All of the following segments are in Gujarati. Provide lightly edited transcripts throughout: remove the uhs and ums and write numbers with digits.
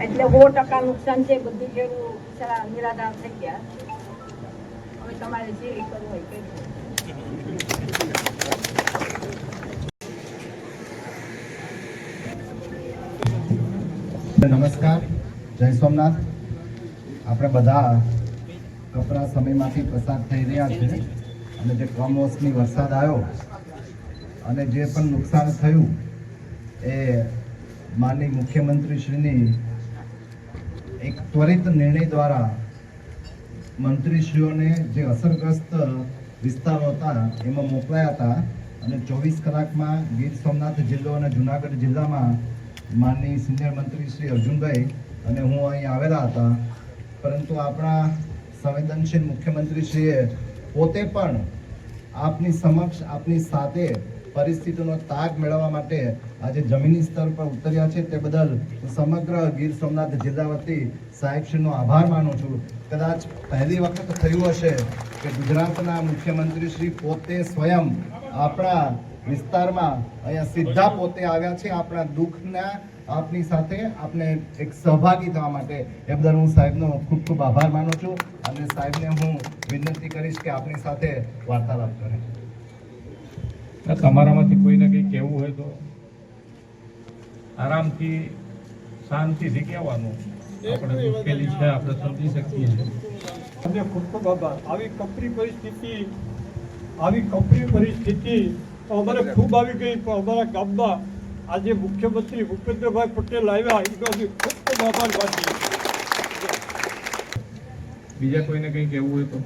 એટલે 100% નુકસાન છે. બધું જેવું સારા નિરાધાર થઈ ગયા. હવે તમારે જે કરવું હોય તે. નમસ્કાર, જય સોમનાથ. આપણે બધા કપરા સમયમાંથી પસાર થઈ રહ્યા છે અને જે કમોસમી વરસાદ આવ્યો અને જે પણ નુકસાન થયું એ માનનીય મુખ્યમંત્રીશ્રીની એક ત્વરિત નિર્ણય દ્વારા મંત્રીશ્રીઓને જે અસરગ્રસ્ત વિસ્તારો હતા એમાં મોકલાયા હતા અને 24 કલાકમાં ગીર સોમનાથ જિલ્લો અને જુનાગઢ જિલ્લામાં માનનીય સિનિયર મંત્રી શ્રી અર્જુનભાઈ અને હું અહીં આવેલા હતા. પરંતુ આપણા સંવેદનશીલ મુખ્યમંત્રીશ્રીએ પોતે પણ આપની સમક્ષ આપની સાથે પરિસ્થિતિનો તાગ મેળવવા માટે આજે જમીની સ્તર પર ઉતર્યા છે. તે બદલ સમગ્ર ગીર સોમનાથ જિલ્લા વતી સાહેબશ્રીનો આભાર માનું છું. કદાચ પહેલી વખત થયું હશે કે ગુજરાતના મુખ્યમંત્રીશ્રી પોતે સ્વયં આપણા વિસ્તારમાં અહીંયા સીધા પોતે આવ્યા છે આપણા દુઃખના આપની સાથે આપણે એક સહભાગી થવા માટે. એ બદલ હું સાહેબનો ખૂબ ખૂબ આભાર માનું છું અને સાહેબને હું વિનંતી કરીશ કે આપની સાથે વાર્તાલાપ કરે. તમારામાંથી કોઈને કંઈ કહેવું હોય તો આરામથી શાંતિથી કહેવાનું. આપણે મુશ્કેલી છે, આપણે સમજી શકીએ છીએ. અને ખૂબ ખૂબ આભાર. આવી કપરી પરિસ્થિતિ અમારે ખૂબ આવી ગઈ, પણ અમારા ગામમાં આજે મુખ્યમંત્રી ભૂપેન્દ્રભાઈ પટેલ આવ્યા એનો અમે ખૂબ ખૂબ આભાર માનીએ. બીજા કોઈને કંઈ કહેવું હોય તો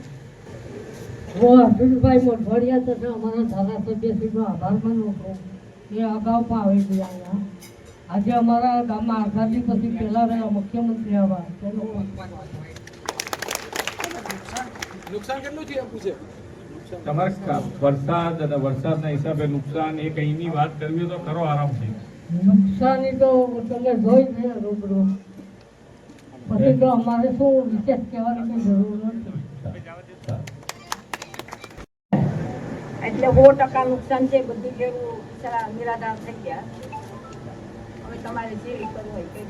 હું અર્જુનભાઈ મોઢવાડિયા તથા અમારા ધારાસભ્યશ્રીનો આભાર માનું છું. એ અગાઉ પણ આવી ગયા અહીંયા. આજે અમારા ગામમાં આઝાદી પછી પહેલા રહ્યા મુખ્યમંત્રી આવ્યા તેનો નુકસાન કેટલું છે એમ પૂછે? તમારે વરસાદ અને વરસાદના હિસાબે નુકસાન એ કંઈની વાત કરવી હોય તો કરો આરામથી. નુકસાની તો તમે જોઈ છે રૂબરૂ. પછી તો અમારે શું વિશેષ કહેવાની કંઈ જરૂર નથી. એટલે 100% નુકસાન છે. બધું જેવું સારા નિરાધાર થઈ ગયા. હવે તમારે જે કરવું હોય તે.